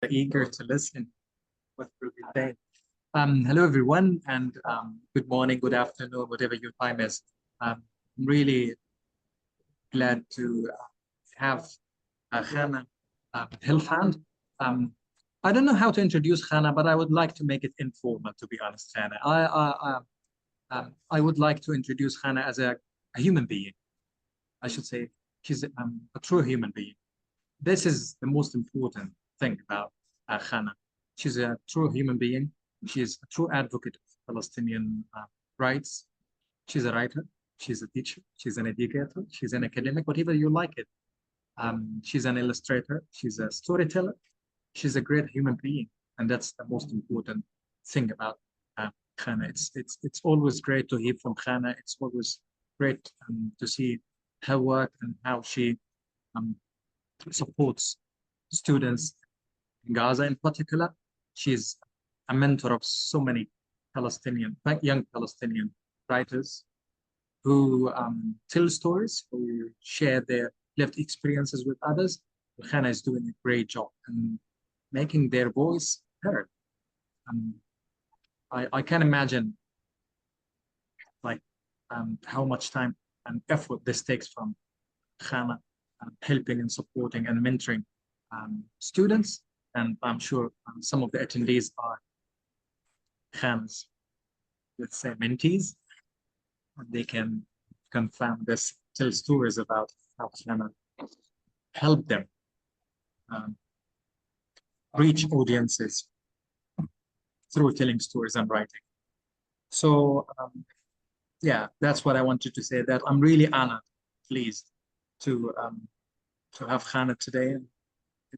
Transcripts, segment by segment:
eager to listen what will be said. Hello, everyone, and good morning, good afternoon, whatever your time is. I'm really glad to have Chana Helfand. I don't know how to introduce Chana, but I would like to make it informal, to be honest, Chana. I would like to introduce Chana as a human being. I should say she's a true human being. This is the most important thing about Chana. She's a true human being. She's a true advocate of Palestinian rights. She's a writer. She's a teacher. She's an educator. She's an academic, whatever you like it. She's an illustrator. She's a storyteller. She's a great human being, and that's the most important thing about Chana. It's always great to hear from Chana. It's always great to see her work and how she supports students in Gaza in particular. She's a mentor of so many young Palestinian writers who tell stories, who share their lived experiences with others. Chana is doing a great job in making their voice heard. I can imagine like how much time and effort this takes from Chana, helping and supporting and mentoring students. And I'm sure some of the attendees are Chana's, let's say, mentees. And they can confirm this, tell stories about how Chana helped them reach audiences through telling stories and writing. So yeah, that's what I wanted to say, that I'm really honored, pleased to have Chana today and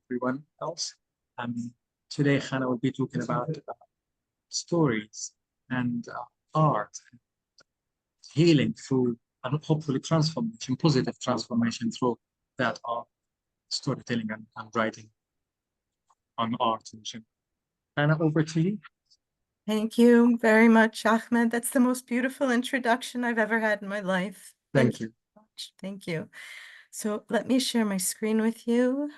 everyone else. Today, Chana will be talking about stories and art, and healing through, and hopefully transformation, positive transformation through that art, storytelling and writing on art. Chana, over to you. Thank you very much, Ahmed. That's the most beautiful introduction I've ever had in my life. Thank you. Thank you. So let me share my screen with you.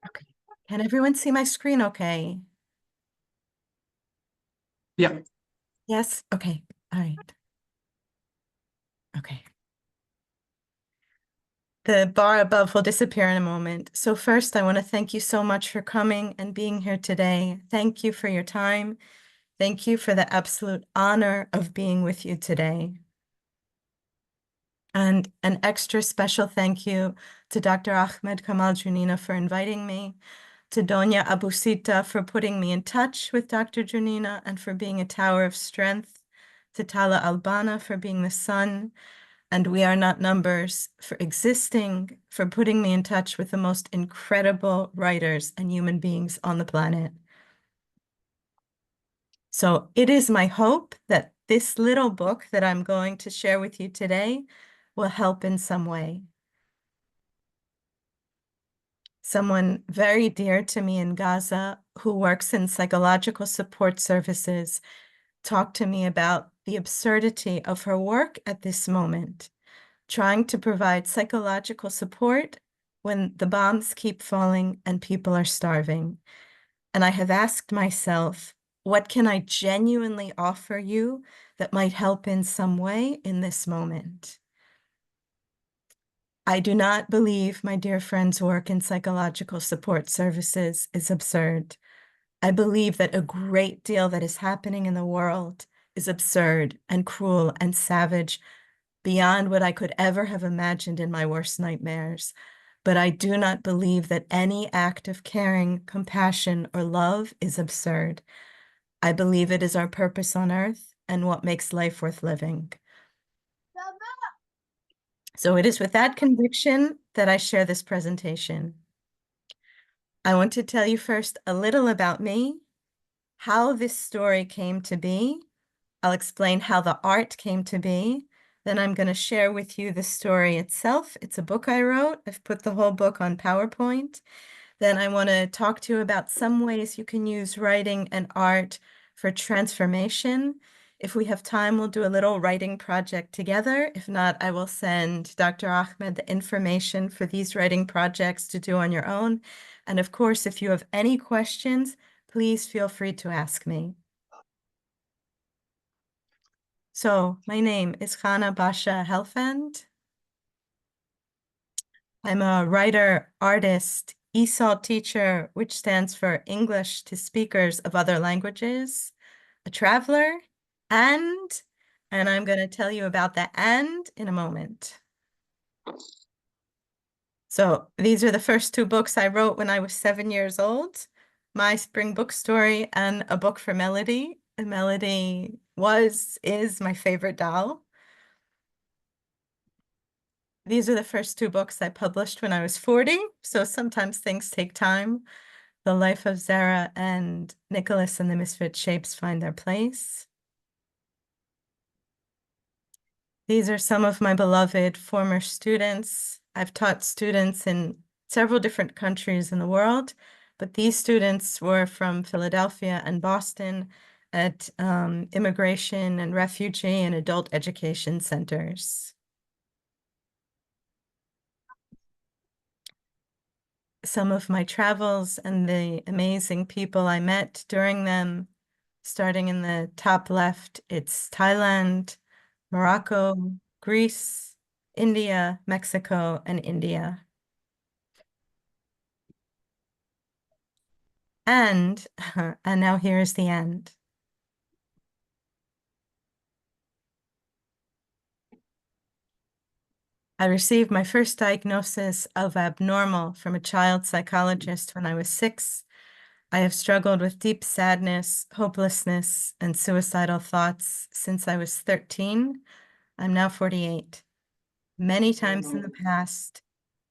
Okay. Can everyone see my screen okay? Yeah. Yes? Okay. All right. Okay. The bar above will disappear in a moment. So first, I want to thank you so much for coming and being here today. Thank you for your time. Thank you for the absolute honor of being with you today. And an extra special thank you to Dr. Ahmed Kamal Junina for inviting me, to Donya Abusita for putting me in touch with Dr. Junina and for being a tower of strength, to Tala Albana for being the sun, and We Are Not Numbers for existing, for putting me in touch with the most incredible writers and human beings on the planet. So it is my hope that this little book that I'm going to share with you today will help in some way. Someone very dear to me in Gaza who works in psychological support services talked to me about the absurdity of her work at this moment, trying to provide psychological support when the bombs keep falling and people are starving. And I have asked myself, what can I genuinely offer you that might help in some way in this moment? I do not believe my dear friend's work in psychological support services is absurd. I believe that a great deal that is happening in the world is absurd and cruel and savage beyond what I could ever have imagined in my worst nightmares. But I do not believe that any act of caring, compassion, or love is absurd. I believe it is our purpose on earth and what makes life worth living. So it is with that conviction that I share this presentation. I want to tell you first a little about me, how this story came to be. I'll explain how the art came to be, Then I'm going to share with you the story itself. It's a book I wrote. I've put the whole book on PowerPoint. Then I want to talk to you about some ways you can use writing and art for transformation. If we have time, we'll do a little writing project together. If not, I will send Dr. Ahmed the information for these writing projects to do on your own. And of course, if you have any questions, please feel free to ask me. So my name is Chana Basha Helfand. I'm a writer, artist, ESOL teacher, which stands for English to Speakers of Other Languages, a traveler, and I'm going to tell you about the and in a moment. So these are the first two books I wrote when I was 7 years old, My Spring Book Story and A Book for Melody. And Melody is my favorite doll. These are the first two books I published when I was 40, so sometimes things take time. The Life of Zara and Nicholas and the Misfit Shapes Find Their Place. These are some of my beloved former students. I've taught students in several different countries in the world, but these students were from Philadelphia and Boston at immigration and refugee and adult education centers. Some of my travels and the amazing people I met during them. Starting in the top left, it's Thailand, Morocco, Greece, India, Mexico, and India. And, and now here's the end. I received my first diagnosis of abnormal from a child psychologist when I was 6. I have struggled with deep sadness, hopelessness, and suicidal thoughts since I was 13. I'm now 48. Many times in the past,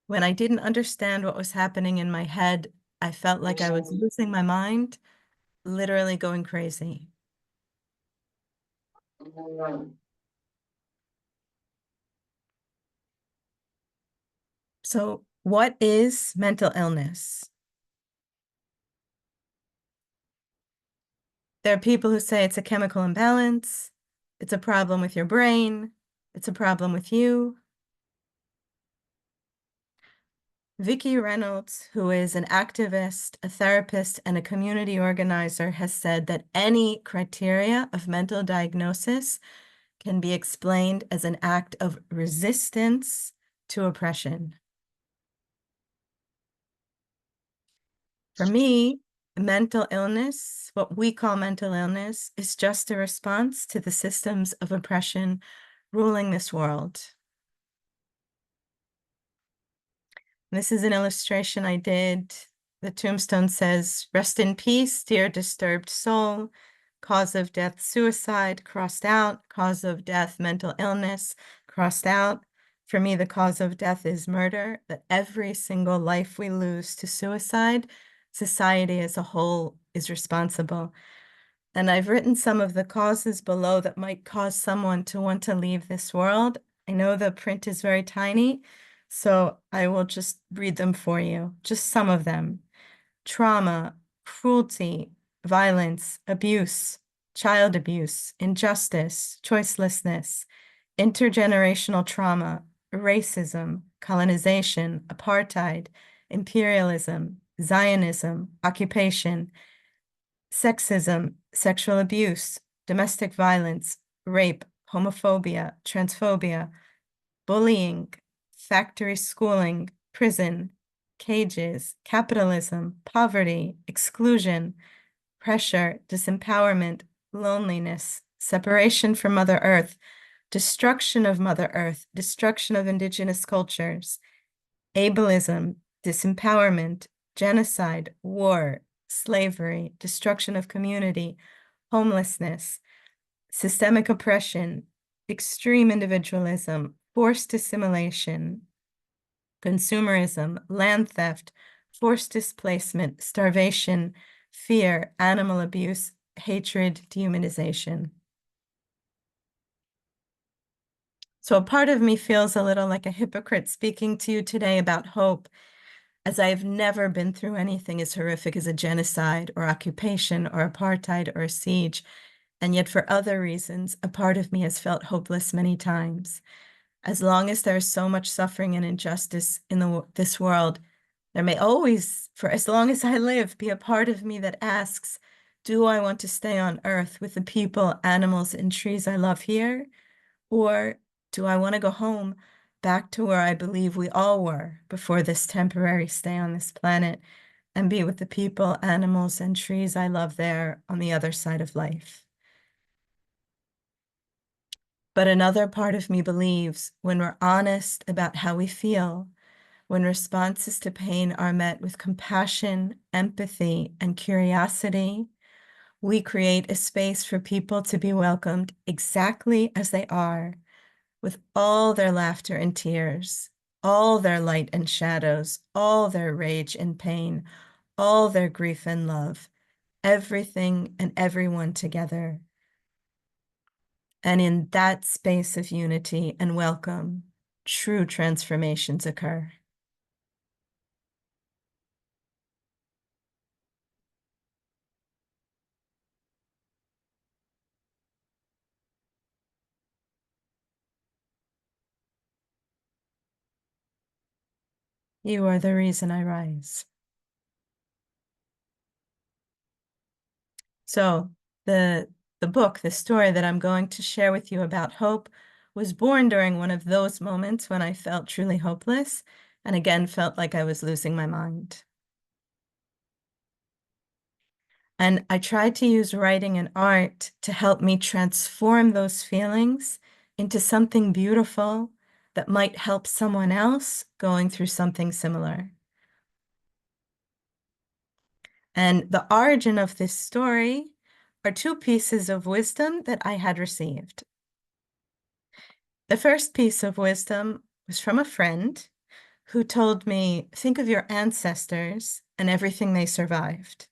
when I didn't understand what was happening in my head, I felt like I was losing my mind, literally going crazy. So, what is mental illness? There are people who say it's a chemical imbalance, it's a problem with your brain, it's a problem with you. Vicki Reynolds, who is an activist, a therapist, and a community organizer, has said that any criteria of mental diagnosis can be explained as an act of resistance to oppression. For me, mental illness, what we call mental illness, is just a response to the systems of oppression ruling this world. This is an illustration I did. The tombstone says, "Rest in peace, dear disturbed soul. Cause of death, suicide, crossed out. Cause of death, mental illness, crossed out." For me, the cause of death is murder, that every single life we lose to suicide, society as a whole is responsible. And I've written some of the causes below that might cause someone to want to leave this world. I know the print is very tiny, so I will just read them for you, just some of them. Trauma, cruelty, violence, abuse, child abuse, injustice, choicelessness, intergenerational trauma, racism, colonization, apartheid, imperialism, Zionism, occupation, sexism, sexual abuse, domestic violence, rape, homophobia, transphobia, bullying, factory schooling, prison, cages, capitalism, poverty, exclusion, pressure, disempowerment, loneliness, separation from Mother Earth, destruction of Mother Earth, destruction of indigenous cultures, ableism, disempowerment, genocide, war, slavery, destruction of community, homelessness, systemic oppression, extreme individualism, forced assimilation, consumerism, land theft, forced displacement, starvation, fear, animal abuse, hatred, dehumanization. So a part of me feels a little like a hypocrite speaking to you today about hope, as I have never been through anything as horrific as a genocide or occupation or apartheid or a siege. And yet, for other reasons, a part of me has felt hopeless many times. As long as there is so much suffering and injustice in this world, there may always, for as long as I live, be a part of me that asks, do I want to stay on earth with the people, animals, and trees I love here? Or do I want to go home back to where I believe we all were before this temporary stay on this planet and be with the people, animals, and trees I love there on the other side of life? But another part of me believes when we're honest about how we feel, when responses to pain are met with compassion, empathy, and curiosity, we create a space for people to be welcomed exactly as they are, with all their laughter and tears, all their light and shadows, all their rage and pain, all their grief and love, everything and everyone together. And in that space of unity and welcome, true transformations occur. You are the reason I rise. So the book, the story that I'm going to share with you about hope was born during one of those moments when I felt truly hopeless and again felt like I was losing my mind. And I tried to use writing and art to help me transform those feelings into something beautiful that might help someone else going through something similar. And the origin of this story are two pieces of wisdom that I had received. The first piece of wisdom was from a friend who told me, think of your ancestors and everything they survived.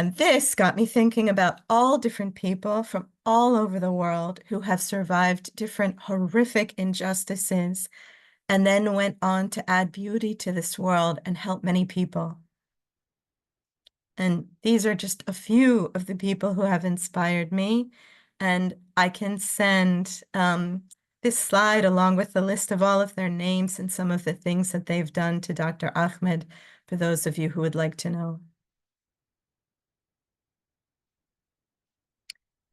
And this got me thinking about all different people from all over the world who have survived different horrific injustices and then went on to add beauty to this world and help many people. And these are just a few of the people who have inspired me. And I can send this slide along with the list of all of their names and some of the things that they've done to Dr. Ahmed for those of you who would like to know.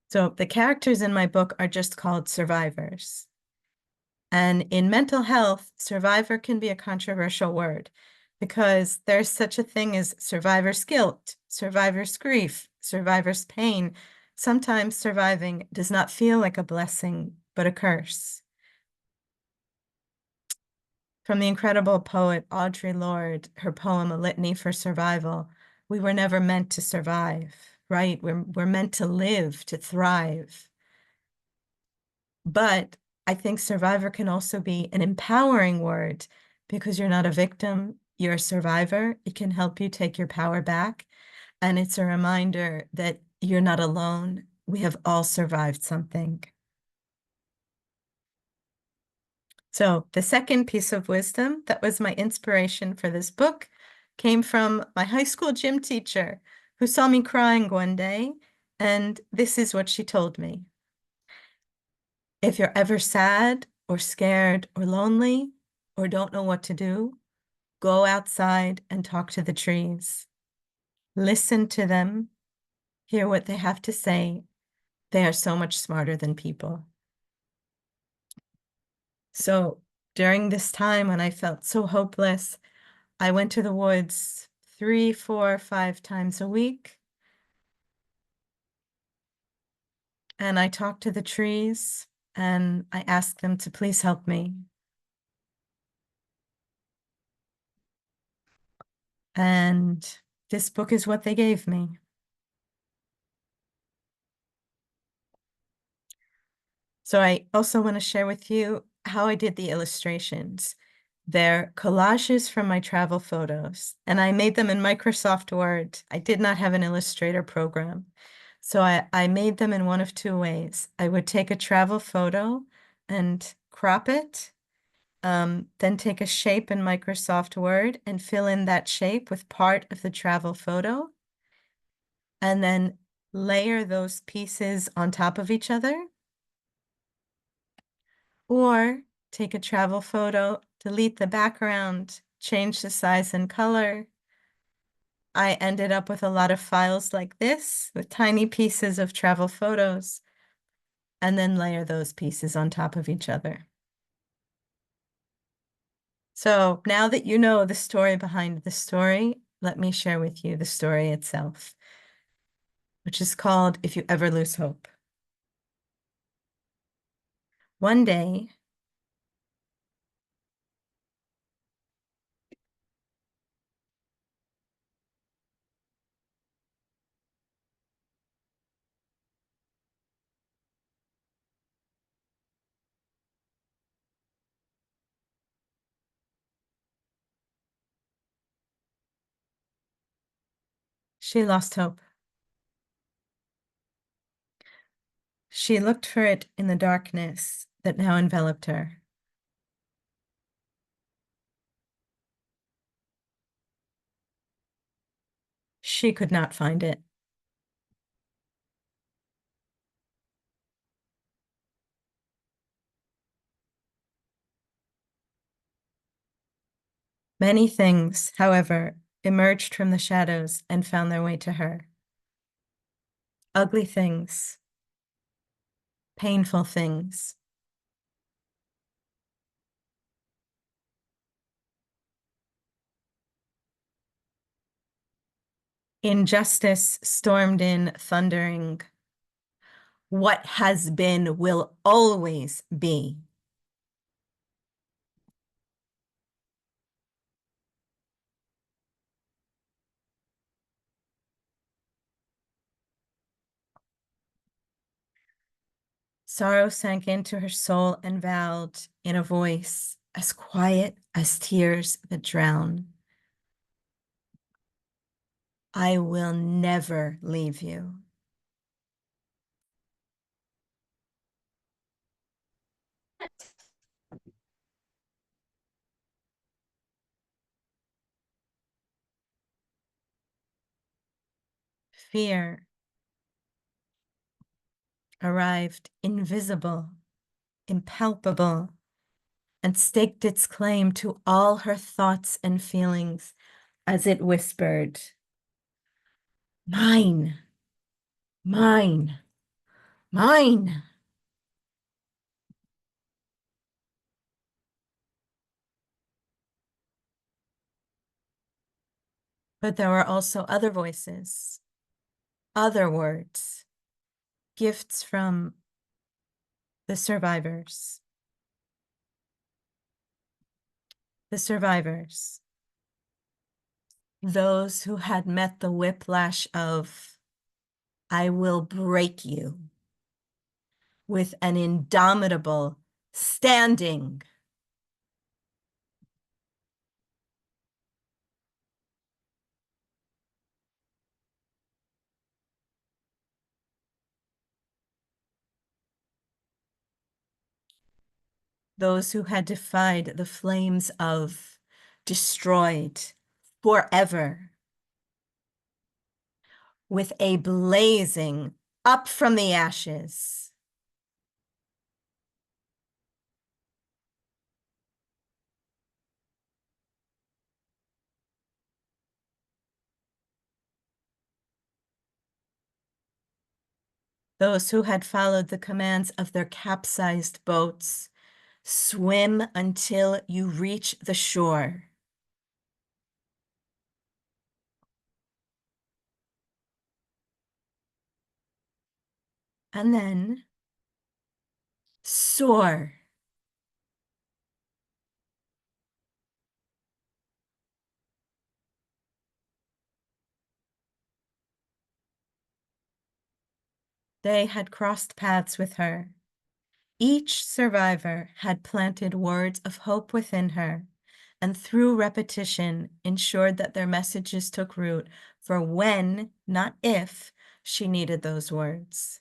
So the characters in my book are just called survivors. And in mental health, survivor can be a controversial word because there's such a thing as survivor's guilt, survivor's grief, survivor's pain. Sometimes surviving does not feel like a blessing, but a curse. From the incredible poet Audre Lorde, her poem, A Litany for Survival, we were never meant to survive, right? We're meant to live, to thrive. But I think survivor can also be an empowering word because you're not a victim, you're a survivor. It can help you take your power back. And it's a reminder that you're not alone. We have all survived something. So the second piece of wisdom that was my inspiration for this book came from my high school gym teacher who saw me crying one day. And this is what she told me. If you're ever sad or scared or lonely or don't know what to do, go outside and talk to the trees. Listen to them, hear what they have to say. They are so much smarter than people. So during this time when I felt so hopeless, I went to the woods 3, 4, 5 times a week. And I talked to the trees and I asked them to please help me. And this book is what they gave me. So I also want to share with you how I did the illustrations. They're collages from my travel photos, and I made them in Microsoft Word. I did not have an Illustrator program. So I made them in one of two ways. I would take a travel photo and crop it. Then take a shape in Microsoft Word and fill in that shape with part of the travel photo. And then layer those pieces on top of each other. Or take a travel photo, delete the background, change the size and color. I ended up with a lot of files like this with tiny pieces of travel photos, and then layer those pieces on top of each other. So now that you know the story behind the story, let me share with you the story itself, which is called If You Ever Lose Hope. One day, she lost hope. She looked for it in the darkness that now enveloped her. She could not find it. Many things, however, emerged from the shadows and found their way to her. Ugly things, painful things. Injustice stormed in, thundering. What has been will always be. Sorrow sank into her soul and vowed in a voice as quiet as tears that drown, I will never leave you. Fear arrived invisible, impalpable, and staked its claim to all her thoughts and feelings as it whispered, mine, mine, mine. But there were also other voices, other words, gifts from the survivors. The survivors. Those who had met the whiplash of, I will break you, with an indomitable standing. Those who had defied the flames of, destroyed forever, with a blazing up from the ashes. Those who had followed the commands of their capsized boats, swim until you reach the shore. And then soar. They had crossed paths with her. Each survivor had planted words of hope within her, and through repetition ensured that their messages took root for when, not if, she needed those words.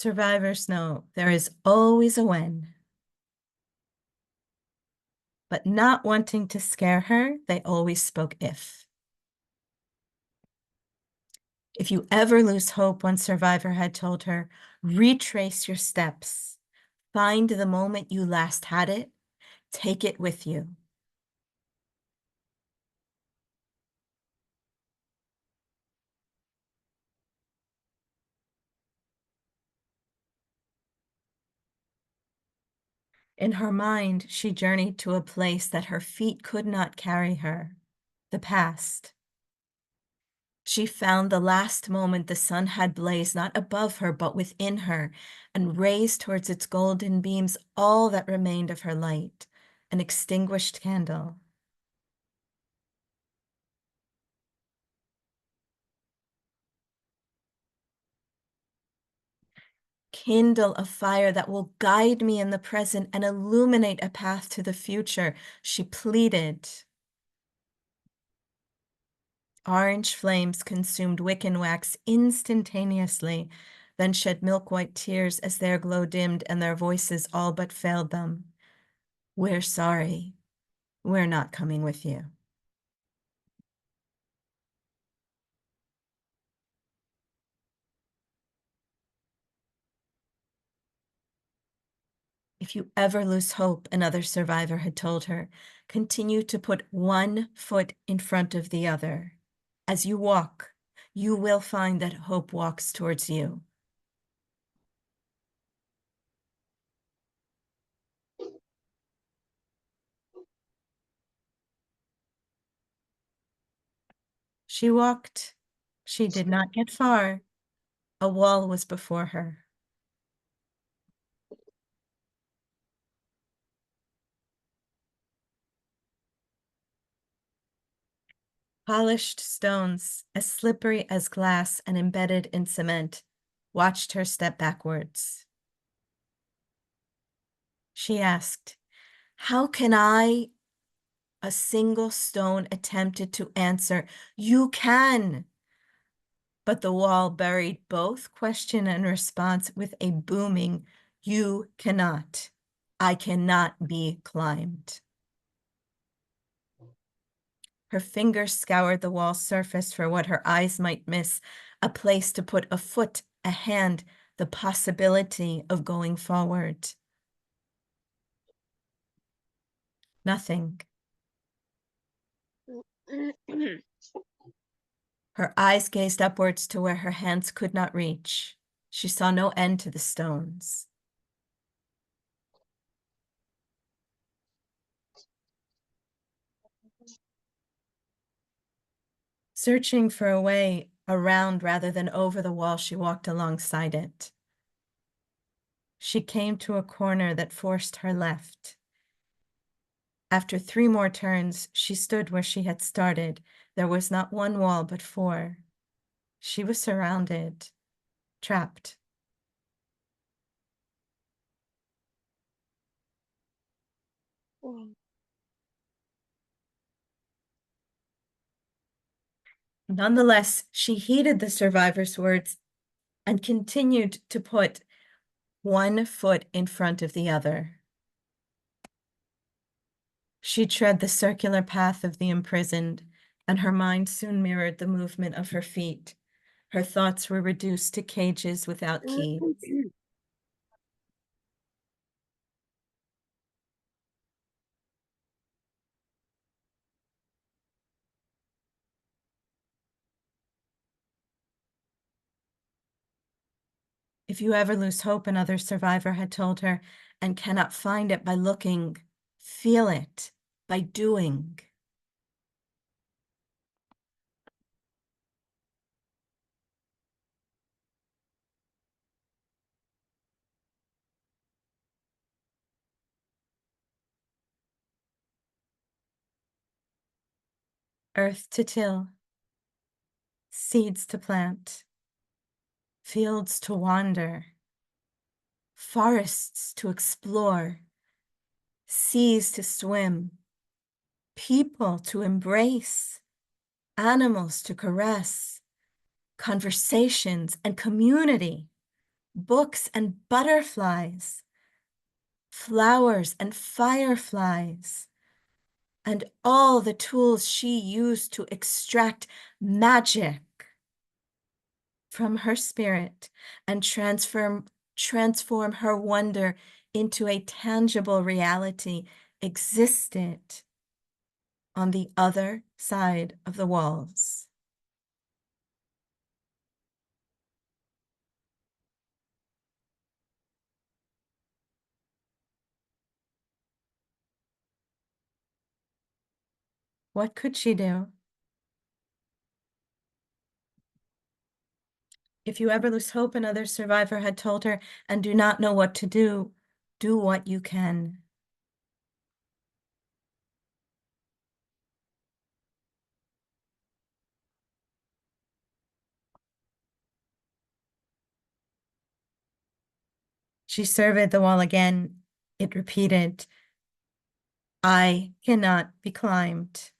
Survivors know there is always a when. But not wanting to scare her, they always spoke if. If you ever lose hope, one survivor had told her, retrace your steps. Find the moment you last had it. Take it with you. In her mind, she journeyed to a place that her feet could not carry her, the past. She found the last moment the sun had blazed not above her, but within her, and raised towards its golden beams all that remained of her light, an extinguished candle. Kindle a fire that will guide me in the present and illuminate a path to the future, she pleaded. Orange flames consumed wick and wax instantaneously, then shed milk-white tears as their glow dimmed and their voices all but failed them. We're sorry. We're not coming with you. If you ever lose hope, another survivor had told her, continue to put one foot in front of the other. As you walk, you will find that hope walks towards you. She walked. She did not get far. A wall was before her. Polished stones, as slippery as glass and embedded in cement, watched her step backwards. She asked, how can I? A single stone attempted to answer, you can. But the wall buried both question and response with a booming, you cannot. I cannot be climbed. Her fingers scoured the wall surface for what her eyes might miss, a place to put a foot, a hand, the possibility of going forward. Nothing. Her eyes gazed upwards to where her hands could not reach. She saw no end to the stones. Searching for a way around rather than over the wall, she walked alongside it. She came to a corner that forced her left. After 3 more turns, she stood where she had started. There was not one wall, but 4. She was surrounded, trapped. Nonetheless, she heeded the survivor's words and continued to put one foot in front of the other. She tread the circular path of the imprisoned, and her mind soon mirrored the movement of her feet. Her thoughts were reduced to cages without keys. If you ever lose hope, another survivor had told her, and cannot find it by looking, feel it by doing. Earth to till, seeds to plant, fields to wander, forests to explore, seas to swim, people to embrace, animals to caress, conversations and community books and butterflies, flowers and fireflies, and all the tools she used to extract magic from her spirit and transform her wonder into a tangible reality existed on the other side of the walls. What could she do? If you ever lose hope, another survivor had told her, and do not know what to do what you can. She surveyed the wall again. It repeated, I cannot be climbed.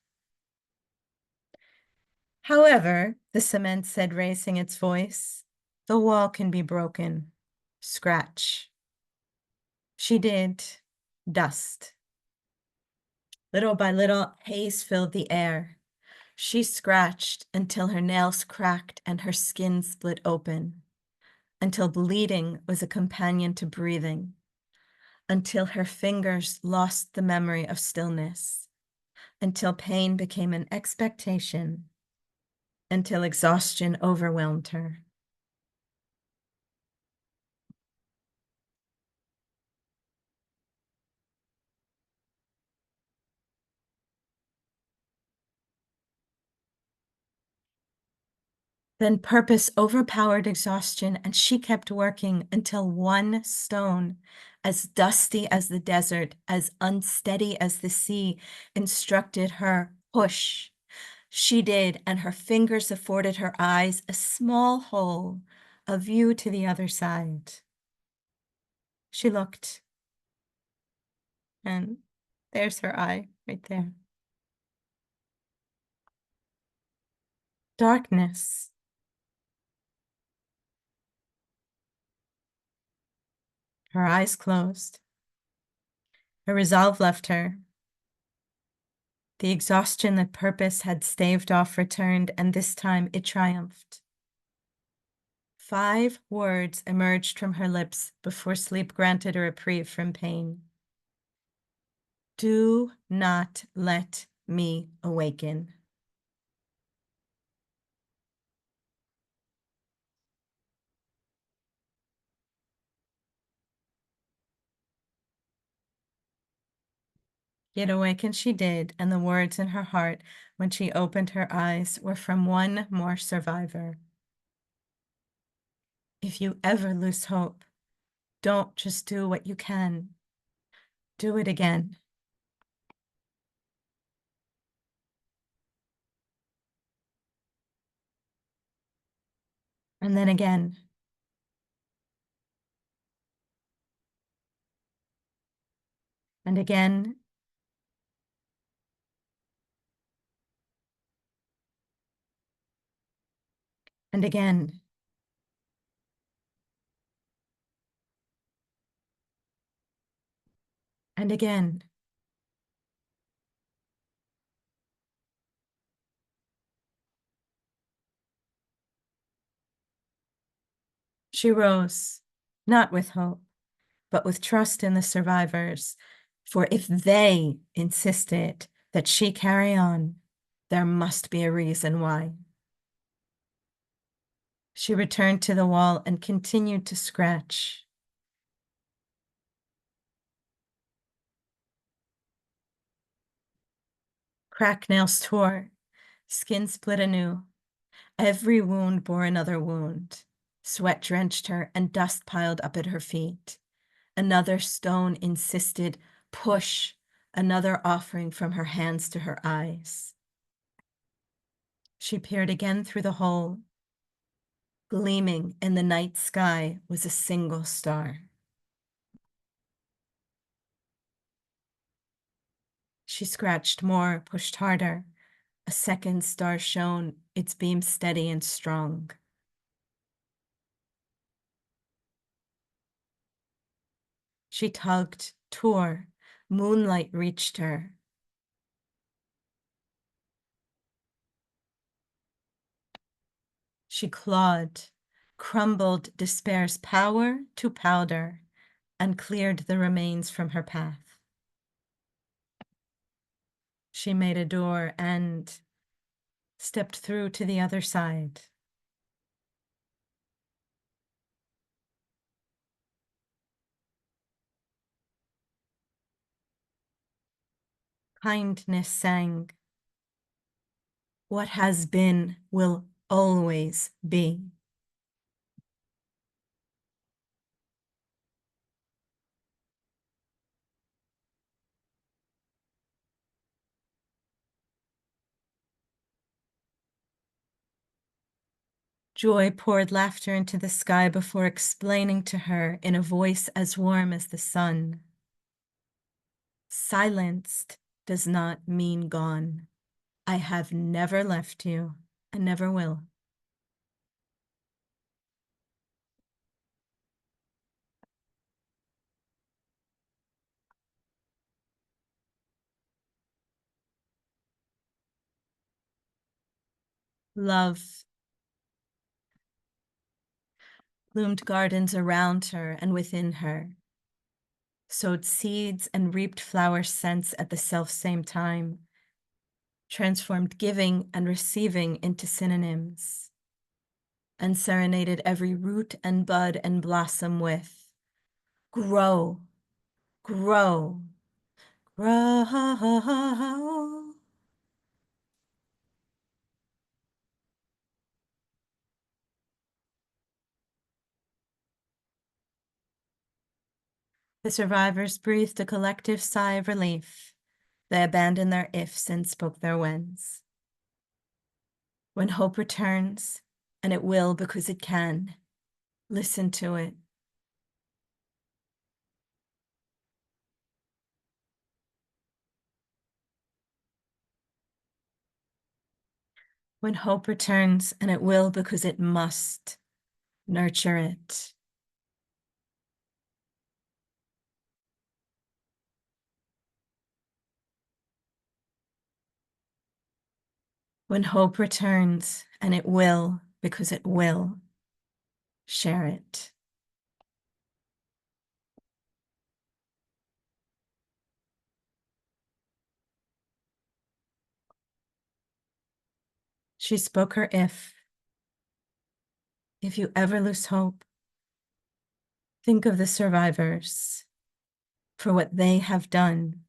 However, the cement said, raising its voice, the wall can be broken. Scratch. She did. Dust. Little by little, haze filled the air. She scratched until her nails cracked and her skin split open, until bleeding was a companion to breathing, until her fingers lost the memory of stillness, until pain became an expectation, until exhaustion overwhelmed her. Then purpose overpowered exhaustion, and she kept working until one stone, as dusty as the desert, as unsteady as the sea, instructed her, push. She did, and her fingers afforded her eyes a small hole, a view to the other side. She looked, and there's her eye right there. Darkness. Her eyes closed. Her resolve left her. The exhaustion that purpose had staved off returned, and this time it triumphed. 5 words emerged from her lips before sleep granted a reprieve from pain. Do not let me awaken. Yet awaken she did, and the words in her heart when she opened her eyes were from one more survivor. If you ever lose hope, don't just do what you can. Do it again. And then again. And again. And again. And again. She rose, not with hope, but with trust in the survivors. For if they insisted that she carry on, there must be a reason why. She returned to the wall and continued to scratch. Cracked nails tore, skin split anew. Every wound bore another wound. Sweat drenched her, and dust piled up at her feet. Another stone insisted, push, another offering from her hands to her eyes. She peered again through the hole. Gleaming in the night sky was a single star. She scratched more, pushed harder. A second star shone, its beam steady and strong. She tugged, tore. Moonlight reached her. She clawed, crumbled despair's power to powder, and cleared the remains from her path. She made a door and stepped through to the other side. Kindness sang, "What has been will always be." Joy poured laughter into the sky before explaining to her in a voice as warm as the sun. Silenced does not mean gone. I have never left you and never will. Love bloomed gardens around her and within her, sowed seeds and reaped flower scents at the self-same time, transformed giving and receiving into synonyms, and serenaded every root and bud and blossom with, grow, grow, grow. The survivors breathed a collective sigh of relief. They abandoned their ifs and spoke their whens. When hope returns, and it will because it can, listen to it. When hope returns, and it will because it must, nurture it. When hope returns, and it will because it will, share it. She spoke her if. If you ever lose hope, think of the survivors. For what they have done,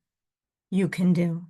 you can do.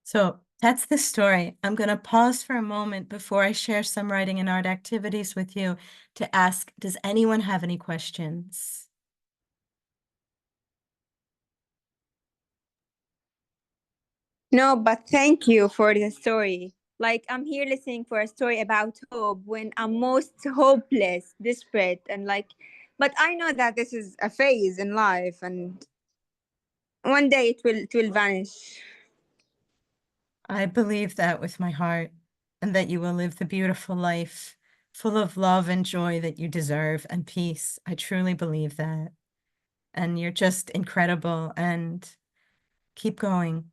So that's the story. I'm going to pause for a moment before I share some writing and art activities with you to ask, does anyone have any questions? No, but thank you for the story. Like, I'm here listening for a story about hope when I'm most hopeless, desperate, and like, but I know that this is a phase in life, and one day it will vanish. I believe that with my heart, and that you will live the beautiful life full of love and joy that you deserve and peace. I truly believe that. And you're just incredible, and keep going.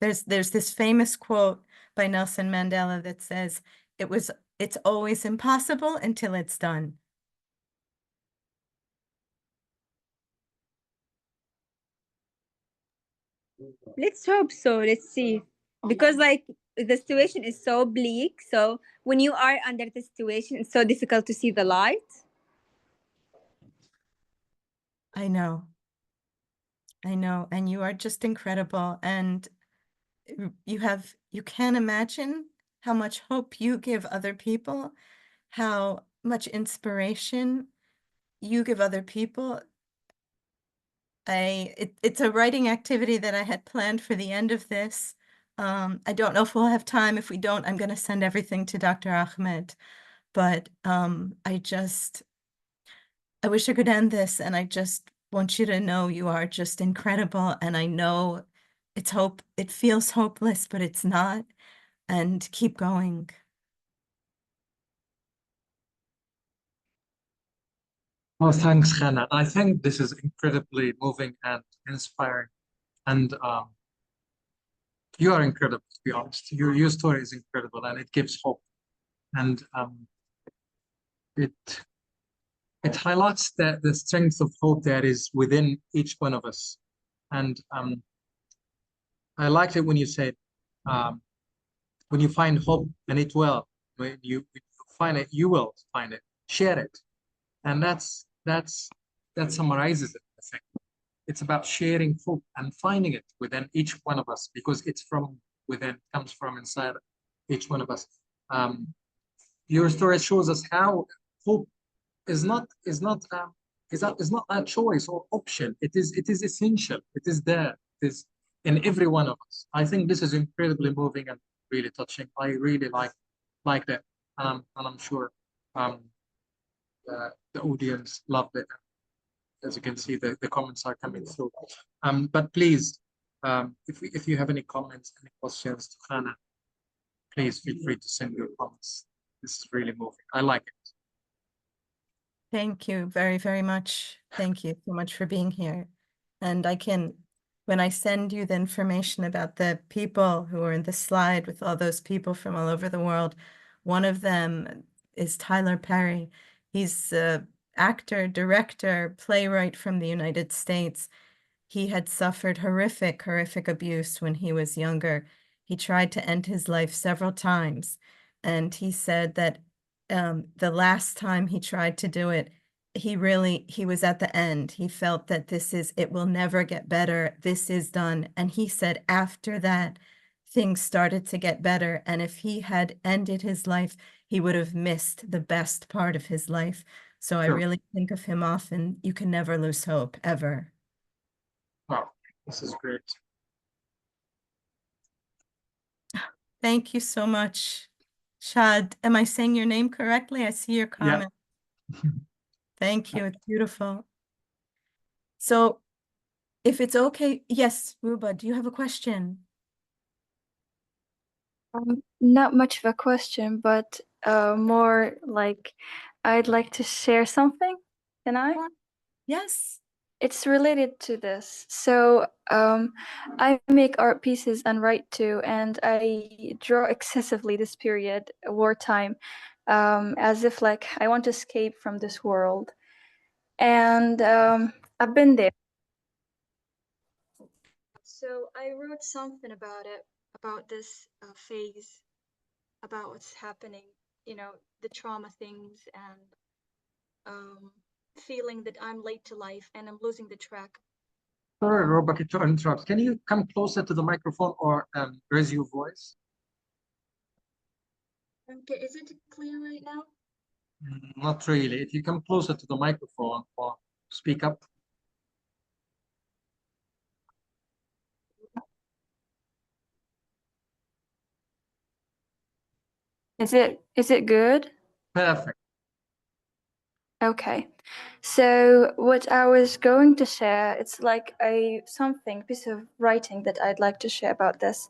There's this famous quote by Nelson Mandela that says, it's always impossible until it's done. Let's hope so. Let's see. Because like the situation is so bleak, so when you are under the situation, it's so difficult to see the light. I know. I know. And you are just incredible. And you can't imagine how much hope you give other people, how much inspiration you give other people. It's a writing activity that I had planned for the end of this. I don't know if we'll have time. If we don't, I'm going to send everything to Dr. Ahmed. But I wish I could end this, and I just want you to know you are just incredible. And I know it feels hopeless, but it's not. And keep going. Oh, thanks, Chana. I think this is incredibly moving and inspiring. And you are incredible, to be honest. Your story is incredible, and it gives hope. And it it highlights the strength of hope that is within each one of us. And I liked it when you said, um, when you find hope, and it will. When you find it, you will find it. Share it, and that summarizes it. I think it's about sharing hope and finding it within each one of us, because it's from within, comes from inside each one of us. Your story shows us how hope is not a choice or option. It is essential. It is there. It is in every one of us. I think this is incredibly moving and really touching. I really like that, and I'm sure the audience loved it. As you can see, the comments are coming through. But please, if you have any comments, any questions to Hannah, please feel free to send your comments. This is really moving. I like it. Thank you very, very much. Thank you so much for being here. And when I send you the information about the people who are in the slide with all those people from all over the world, one of them is Tyler Perry. He's an actor, director, playwright from the United States. He had suffered horrific abuse when he was younger. He tried to end his life several times. And he said that the last time he tried to do it, he was at the end. He felt that it will never get better. This is done. And he said after that, things started to get better. And if he had ended his life, he would have missed the best part of his life. So I Sure. really think of him often. You can never lose hope, ever. Wow, this is great. Thank you so much. Shad, am I saying your name correctly? I see your Yeah. comment. Thank you. It's beautiful. So if it's okay, yes, Ruba, do you have a question? Not much of a question, but more like I'd like to share something. Can I? Yes. It's related to this. So I make art pieces and write too, and I draw excessively this period, wartime, as if like I want to escape from this world. And I've been there. So I wrote something about it, about this phase, about what's happening, the trauma things, and feeling that I'm late to life and I'm losing the track. Sorry, Rebecca, to interrupt. Can you come closer to the microphone or raise your voice? Okay, is it clear right now? Not really. If you come closer to the microphone or speak up. Is it good? Perfect. Okay. So what I was going to share, it's like a piece of writing that I'd like to share about this.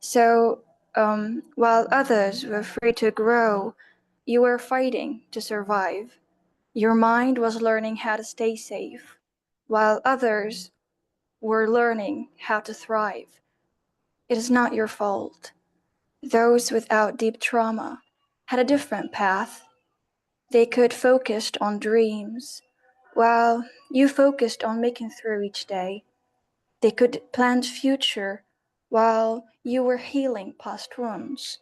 So while others were free to grow, you were fighting to survive. Your mind was learning how to stay safe, while others were learning how to thrive. It is not your fault. Those without deep trauma had a different path. They could focus on dreams, while you focused on making through each day. They could plan future, while you were healing past wounds.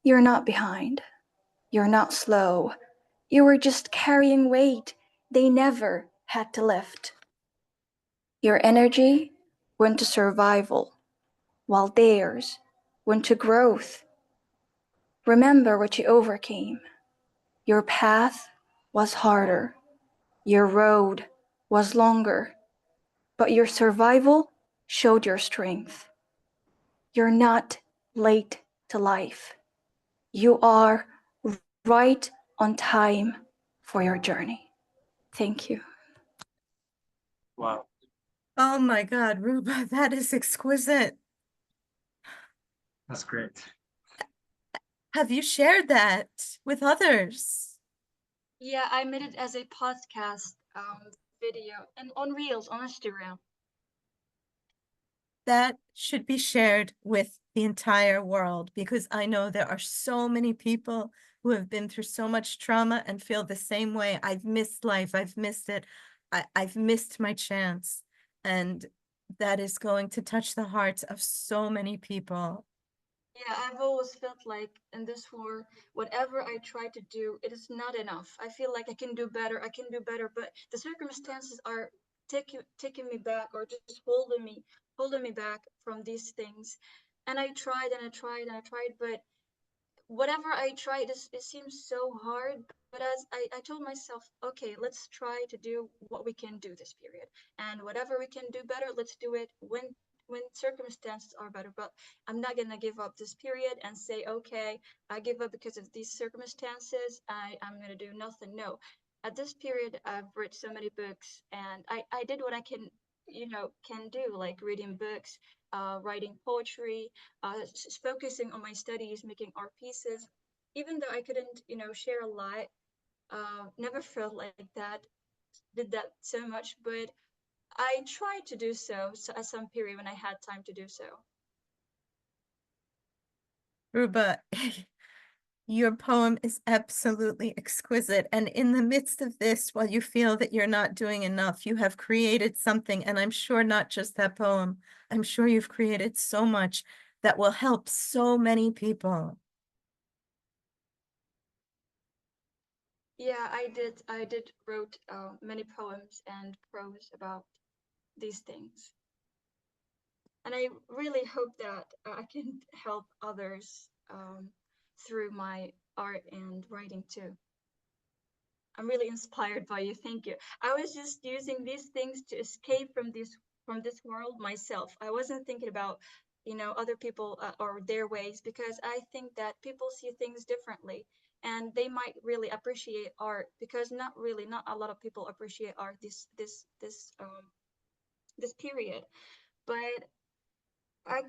You're not behind. You're not slow. You were just carrying weight they never had to lift. Your energy went to survival, while theirs went to growth. Remember what you overcame. Your path was harder. Your road was longer. but your survival showed your strength. You're not late to life. You are right on time for your journey. Thank you. Wow. Oh my God, Ruba, that is exquisite. That's great. Have you shared that with others? Yeah, I made it as a podcast video and on Reels on Instagram. That should be shared with the entire world, because I know there are so many people who have been through so much trauma and feel the same way. I've missed life. I've missed it. I've missed my chance. And that is going to touch the hearts of so many people. Yeah, I've always felt like in this war, whatever I try to do, it is not enough. I feel like I can do better, but the circumstances are taking me back, or just holding me back from these things. And I tried and I tried and I tried, but whatever I tried, it seems so hard. But as I told myself, okay, let's try to do what we can do this period, and whatever we can do better, let's do it when circumstances are better. But I'm not gonna give up this period and say, okay, I give up because of these circumstances. I'm gonna do nothing. No, at this period, I've read so many books, and I did what I can do, like reading books, writing poetry, focusing on my studies, making art pieces. Even though I couldn't, share a lot, never felt like that, did that so much, but I tried to do so at some period when I had time to do so. Ruba, your poem is absolutely exquisite. And in the midst of this, while you feel that you're not doing enough, you have created something. And I'm sure not just that poem, I'm sure you've created so much that will help so many people. Yeah, I did wrote many poems and prose about these things. And I really hope that I can help others through my art and writing too. I'm really inspired by you. Thank you. I was just using these things to escape from this world myself. I wasn't thinking about, other people or their ways, because I think that people see things differently, and they might really appreciate art, because not a lot of people appreciate art this period. But I,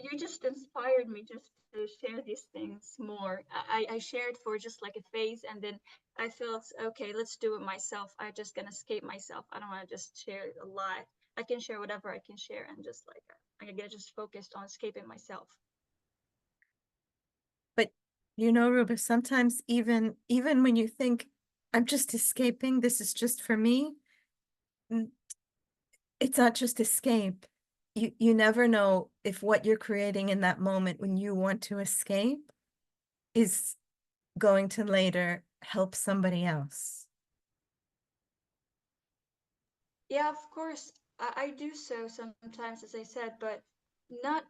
you just inspired me just to share these things more. I shared for just like a phase, and then I felt, okay, let's do it myself. I just gonna escape myself. I don't want to just share a lot. I can share whatever I can share, and just like I get just focused on escaping myself. But Ruba, sometimes even when you think I'm just escaping, this is just for me, it's not just escape. You never know if what you're creating in that moment when you want to escape is going to later help somebody else. Yeah, of course, I do so sometimes, as I said, but not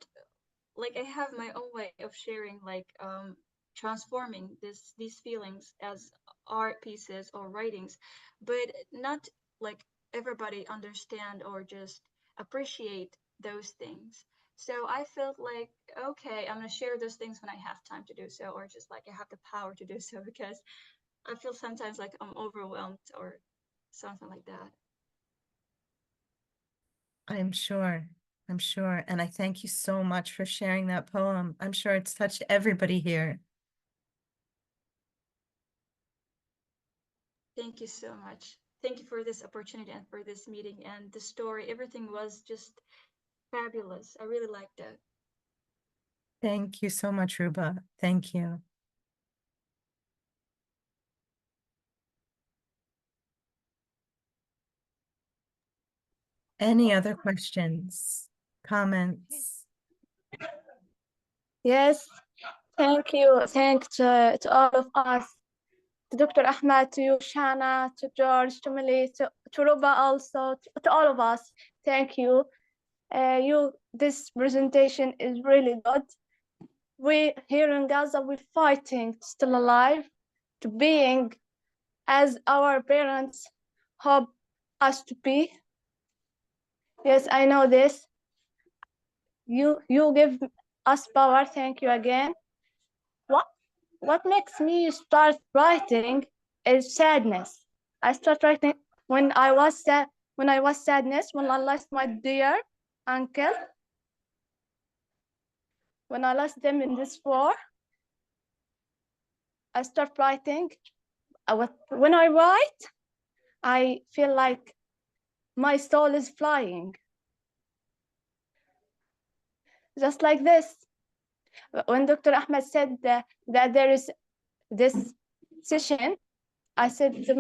like I have my own way of sharing, like transforming these feelings as art pieces or writings, but not like everybody understand or just appreciate those things. So I felt like, okay, I'm gonna share those things when I have time to do so, or just like I have the power to do so, because I feel sometimes like I'm overwhelmed or something like that. I'm sure. I'm sure. And I thank you so much for sharing that poem. I'm sure it's touched everybody here. Thank you so much. Thank you for this opportunity and for this meeting and the story. Everything was just fabulous. I really liked it. Thank you so much, Ruba. Thank you. Any other questions, comments? Yes, thank you. Thanks to all of us, to Dr. Ahmed, to you, Shana, to George, to Millie, to Ruba also, to all of us. Thank you. This presentation is really good. We here in Gaza, we're fighting to still alive, to being as our parents hope us to be. Yes, I know this. You give us power. Thank you again. What makes me start writing is sadness. I start writing when I was sad. When I was sadness, when I lost my dear uncle, when I lost them in this war, I start writing. When I write, I feel like my soul is flying, just like this. When Dr. Ahmed said that there is this session, I said to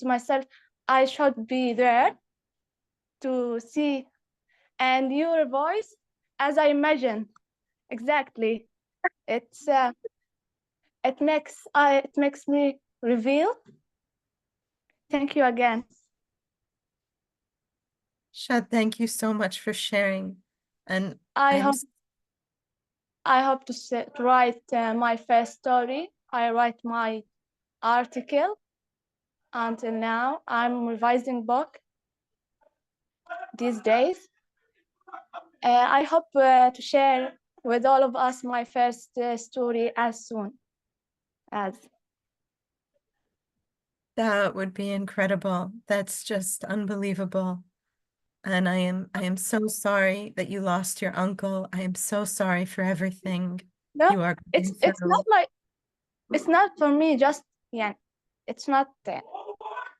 myself, I should be there to see, and your voice, as I imagine, exactly. It makes me reveal. Thank you again. Shad, thank you so much for sharing. And I I'm hope to write my first story. I write my article. Until now, I'm revising book these days. I hope to share with all of us my first story as soon as. That would be incredible. That's just unbelievable. And I am so sorry that you lost your uncle. I am so sorry for everything No, you are going it's not through. it's not for me. Just yeah, it's not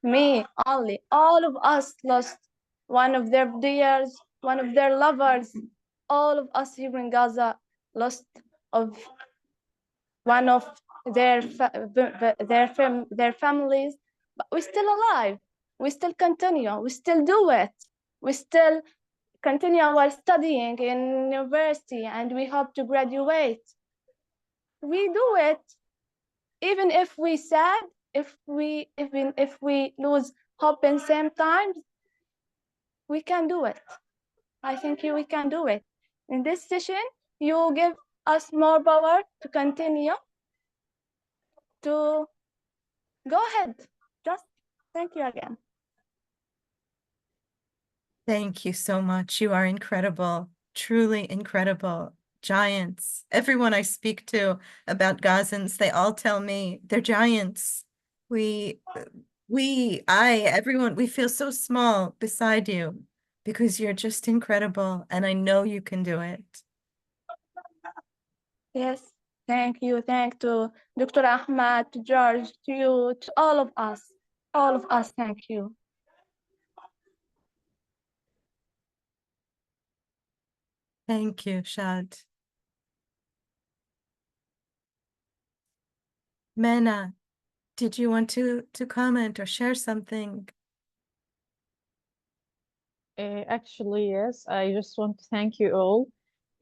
me only. All of us lost one of their dears, one of their lovers. All of us here in Gaza lost of one of their their families, but we're still alive. We still continue. We still do it. We still continue our studying in university, and we hope to graduate. We do it, even if we sad, even if we lose hope in same times. We can do it. I think we can do it. In this session, you give us more power to continue to go ahead. Just thank you again. Thank you so much. You are incredible, truly incredible. Giants. Everyone I speak to about Gazans, they all tell me they're giants. Everyone, we feel so small beside you because you're just incredible, and I know you can do it. Yes, thank you. Thank to Dr. Ahmad, to George, to you, to all of us. All of us, thank you. Thank you, Shad. Mena, did you want to comment or share something? Actually, yes. I just want to thank you all.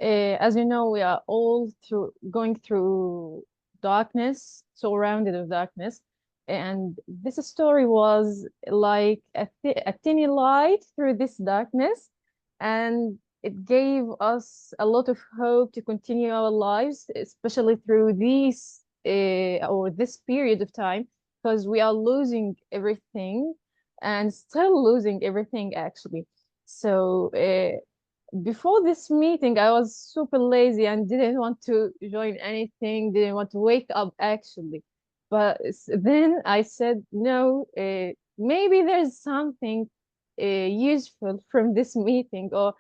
As you know, we are all going through darkness, surrounded with darkness, and this story was like a tiny light through this darkness, and it gave us a lot of hope to continue our lives, especially through this period of time, because we are losing everything and still losing everything actually. So before this meeting, I was super lazy and didn't want to join anything, didn't want to wake up actually. But then I said, no, maybe there's something useful from this meeting, or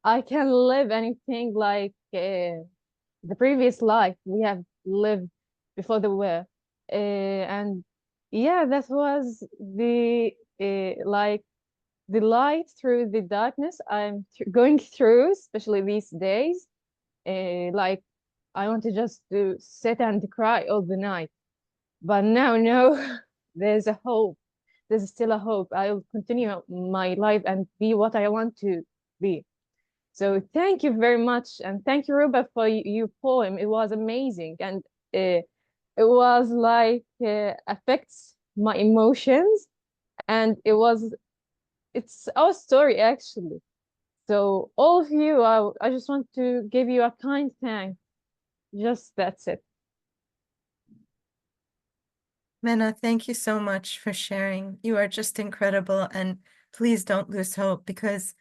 I can live anything like the previous life we have lived before the war. And yeah, that was the light through the darkness I'm going through, especially these days. Like I want to just to sit and cry all the night, but now, no, there's a hope. There's still a hope. I'll continue my life and be what I want to be. So thank you very much, and thank you, Ruba, for your poem. It was amazing, and it was like affects my emotions, and it's our story actually. So all of you, I just want to give you a kind thank. Just that's it. Mena, thank you so much for sharing. You are just incredible, and please don't lose hope because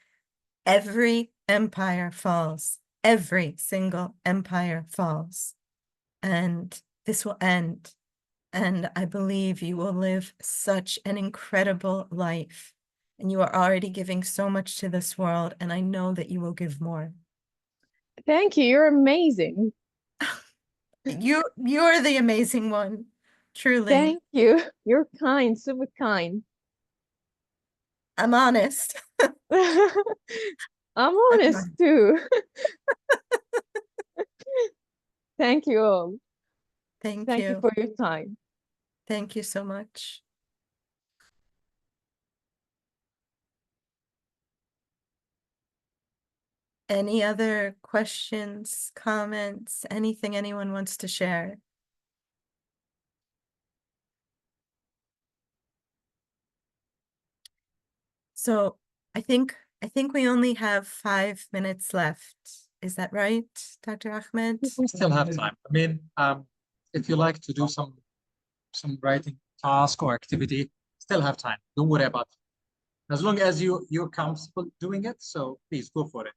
every empire falls. Every single empire falls. And this will end. And I believe you will live such an incredible life. And you are already giving so much to this world. And I know that you will give more. Thank you. You're amazing. You're the amazing one. Truly. Thank you. You're kind, super kind. I'm honest. I'm honest too. Thank you all. Thank Thank you you. for your time. Thank you so much. Any other questions, comments, anything anyone wants to share? So I think we only have 5 minutes left. Is that right, Dr. Ahmed? We still have time. I mean, if you like to do some writing task or activity, still have time. Don't worry about it. As long as you're comfortable doing it, so please go for it.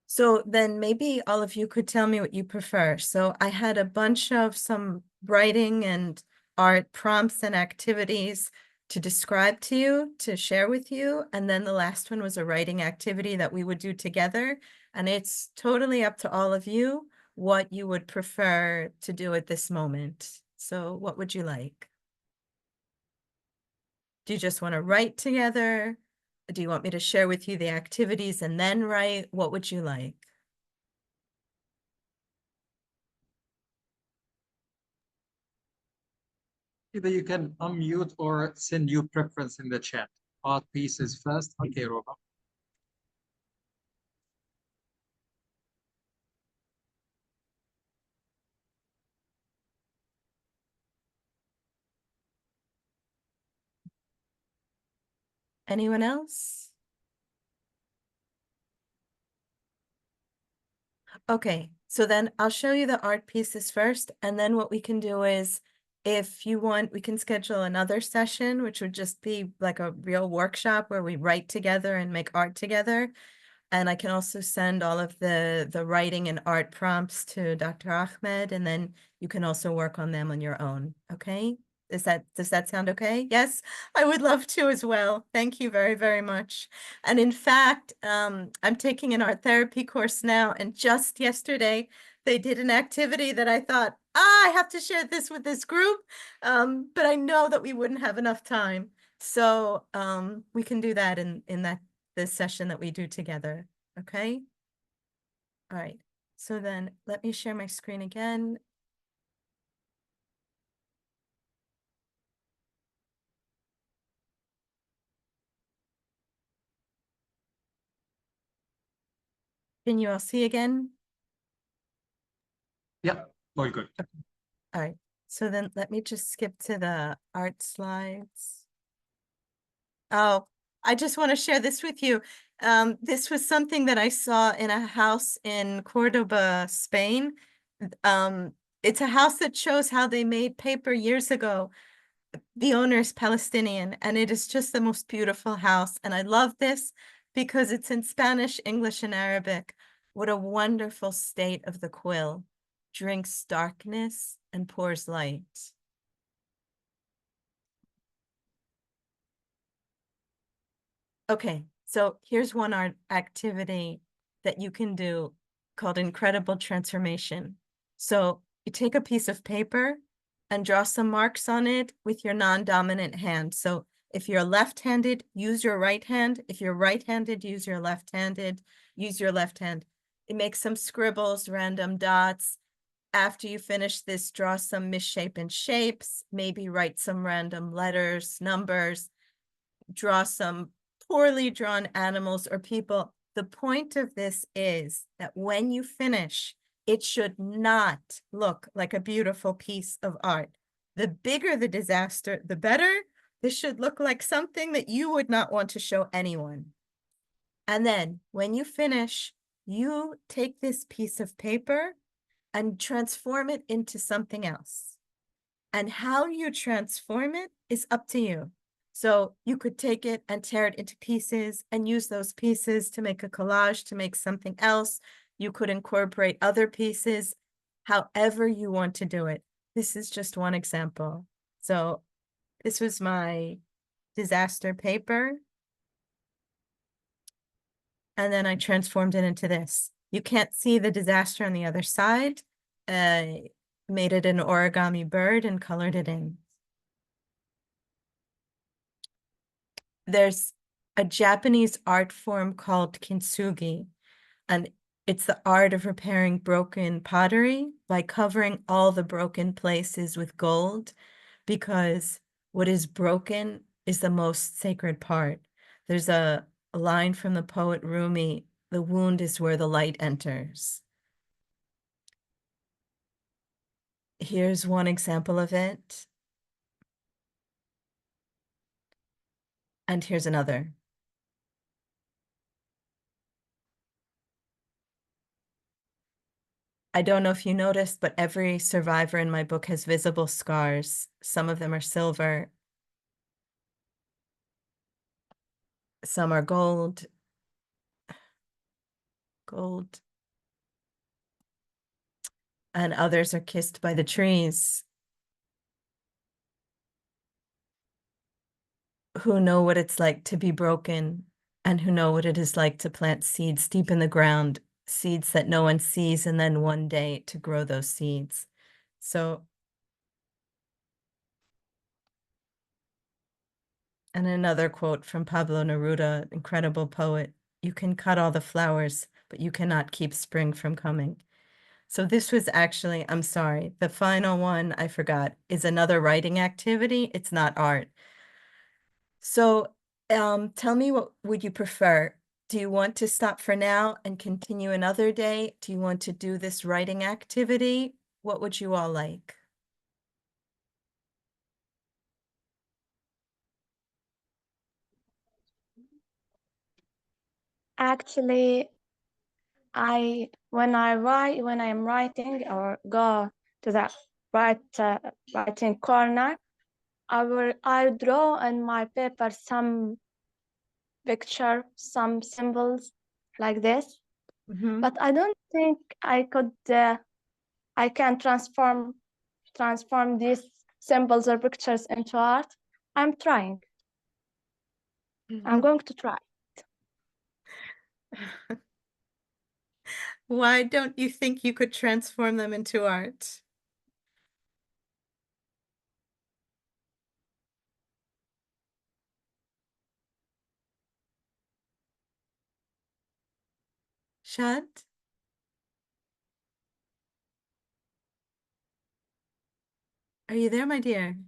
So then maybe all of you could tell me what you prefer. So I had a bunch of some writing and art prompts and activities to describe to you, to share with you. And then the last one was a writing activity that we would do together. And it's totally up to all of you what you would prefer to do at this moment. So what would you like? Do you just want to write together? Do you want me to share with you the activities and then write? What would you like? Either you can unmute or send your preference in the chat. Art pieces first. Okay, Roba. Anyone else? Okay, so then I'll show you the art pieces first, and then what we can do is, if you want, we can schedule another session, which would just be like a real workshop where we write together and make art together. And I can also send all of the writing and art prompts to Dr. Ahmed, and then you can also work on them on your own, okay? Does that sound okay? Yes, I would love to as well. Thank you very, very much. And in fact, I'm taking an art therapy course now, and just yesterday they did an activity that I thought, I have to share this with this group, but I know that we wouldn't have enough time. So we can do that in this session that we do together, okay? All right, so then let me share my screen again. Can you all see again? Yeah, all good. All right, so then let me just skip to the art slides. Oh, I just want to share this with you. This was something that I saw in a house in Cordoba, Spain. It's a house that shows how they made paper years ago. The owner is Palestinian, and it is just the most beautiful house. And I love this because it's in Spanish, English, and Arabic. What a wonderful state of the quill. Drinks darkness and pours light. Okay, so here's one art activity that you can do called Incredible Transformation. So you take a piece of paper and draw some marks on it with your non-dominant hand. So if you're left-handed, use your right hand. If you're right-handed, use your left-handed, use your left hand. It makes some scribbles, random dots. After you finish this, draw some misshapen shapes, maybe write some random letters, numbers, draw some poorly drawn animals or people. The point of this is that when you finish, it should not look like a beautiful piece of art. The bigger the disaster, the better. This should look like something that you would not want to show anyone. And then when you finish, you take this piece of paper and transform it into something else. And how you transform it is up to you. So you could take it and tear it into pieces and use those pieces to make a collage, to make something else. You could incorporate other pieces, however you want to do it. This is just one example. So this was my disaster paper. And then I transformed it into this. You can't see the disaster on the other side. I made it an origami bird and colored it in. There's a Japanese art form called kintsugi, and it's the art of repairing broken pottery by covering all the broken places with gold, because what is broken is the most sacred part. There's a line from the poet Rumi, the wound is where the light enters. Here's one example of it. And here's another. I don't know if you noticed, but every survivor in my book has visible scars. Some of them are silver. Some are gold. Gold. And others are kissed by the trees, who know what it's like to be broken and who know what it is like to plant seeds deep in the ground, seeds that no one sees, and then one day to grow those seeds. So, and another quote from Pablo Neruda, incredible poet, "You can cut all the flowers, but you cannot keep spring from coming." So this was actually, I'm sorry, the final one I forgot is another writing activity. It's not art. So tell me, what would you prefer? Do you want to stop for now and continue another day? Do you want to do this writing activity? What would you all like? Actually, when I'm writing or go to the writing corner, I draw on my paper some picture, some symbols like this. Mhm. But I don't think I can transform these symbols or pictures into art. I'm trying. I'm going to try. Why don't you think you could transform them into art? Shad? Are you there, my dear?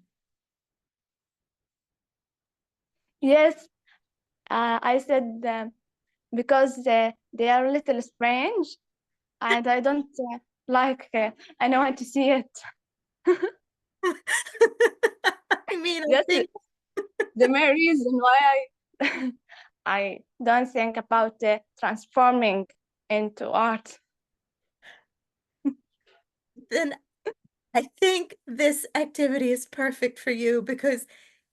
Yes, I said because they are a little strange, and I don't like. I don't want to see it. I mean, I That's think the main reason why I I don't think about transforming into art. then I think this activity is perfect for you, because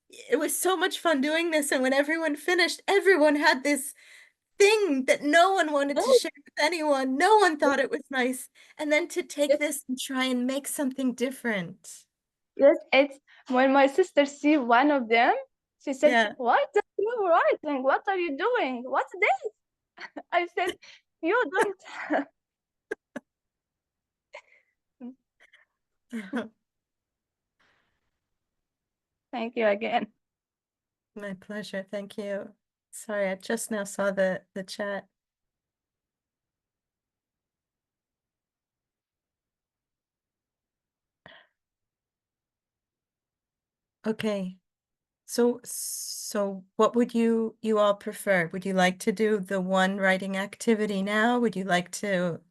it was so much fun doing this. And when everyone finished, everyone had this thing that no one wanted to Yes, share with anyone. No one yes, thought it was nice. And then to take yes, this and try and make something different. yes. It's when my sister see one of them, she said, Yeah. "What are you writing? What are you doing? What's this?" I said, "You don't." Thank you again. My pleasure. Thank you. Sorry, I just now saw the chat. Okay. So what would you all prefer? Would you like to do the one writing activity now? Would you like to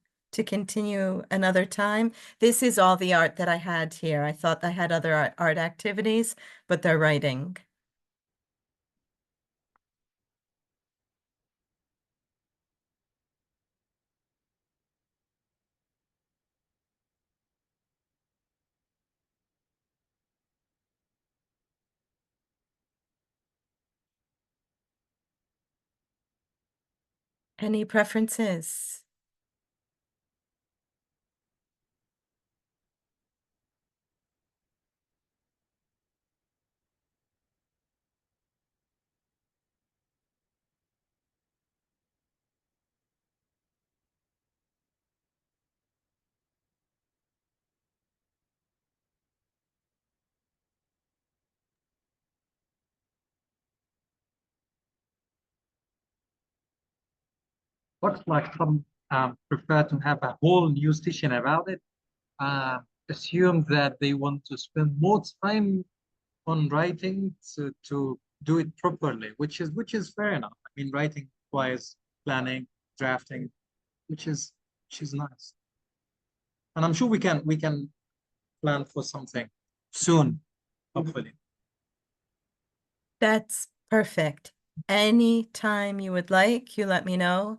continue another time? This is all the art that I had here. I thought I had other art activities, but they're writing. Any preferences? Looks like some prefer to have a whole new session about it. Assume that they want to spend more time on writing to do it properly, which is fair enough. I mean, writing requires planning, drafting, which is nice. And I'm sure we can plan for something soon, hopefully. That's perfect. Anytime you would like, you let me know.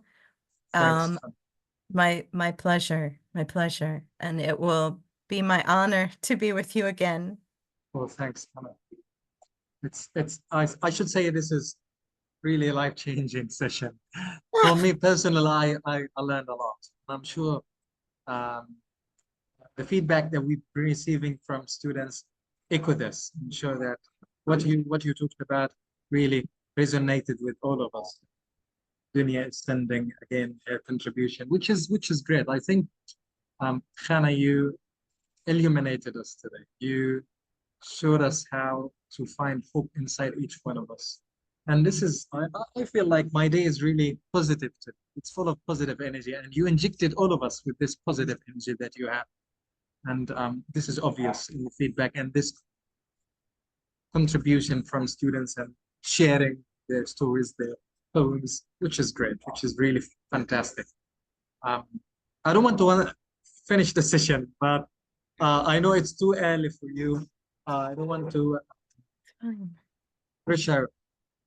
Thanks. My pleasure, my pleasure. And it will be my honor to be with you again. Well, thanks, Chana. I should say this is really a life-changing session. For me personally, I learned a lot. I'm sure um, the feedback that we've been receiving from students echo this. I'm sure that what you talked about really resonated with all of us. Dunya is sending again her contribution, which is great. I think Chana, you illuminated us today. You showed us how to find hope inside each one of us. And this is, I feel like my day is really positive today. It's full of positive energy, and you injected all of us with this positive energy that you have. And this is obvious in the feedback and this contribution from students and sharing their stories, their poems, which is great, which is really fantastic. I don't want to finish the session, but I know it's too early for you. I don't want to Fine. pressure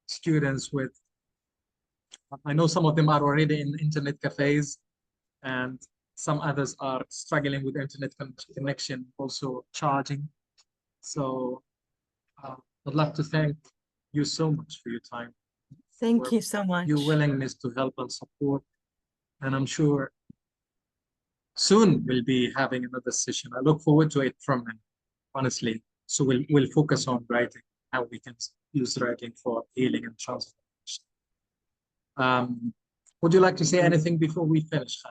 students with, I know some of them are already in internet cafes and some others are struggling with internet connection, also charging. So I'd love to thank you so much for your time, Thank for you so much. your willingness to help and support. And I'm sure soon we'll be having another session. I look forward to it from now, honestly. So we'll focus on writing, how we can use writing for healing and transformation. Would you like to say anything before we finish?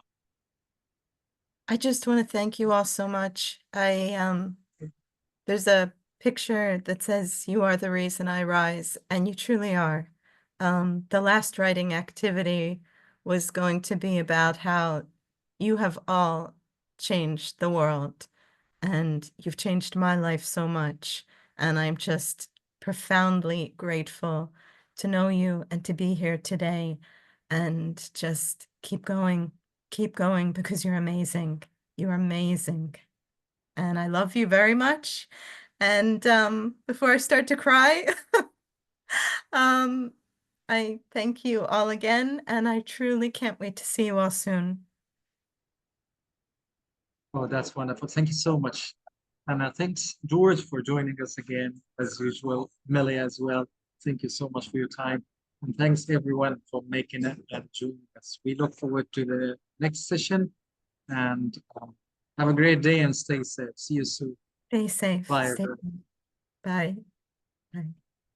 I just want to thank you all so much. There's a picture that says you are the reason I rise, and you truly are. The last writing activity was going to be about how you have all changed the world, and you've changed my life so much, and I'm just profoundly grateful to know you and to be here today, and just keep going because you're amazing. You're amazing. And I love you very much. And before I start to cry, um, I thank you all again, and I truly can't wait to see you all soon. Oh, that's wonderful. Thank you so much. And thanks, George, for joining us again, as usual. Millie as well. Thank you so much for your time. And thanks everyone for making it and joining us. We look forward to the next session and have a great day and stay safe. See you soon. Stay safe. Bye, Stay. everyone. Bye. Bye.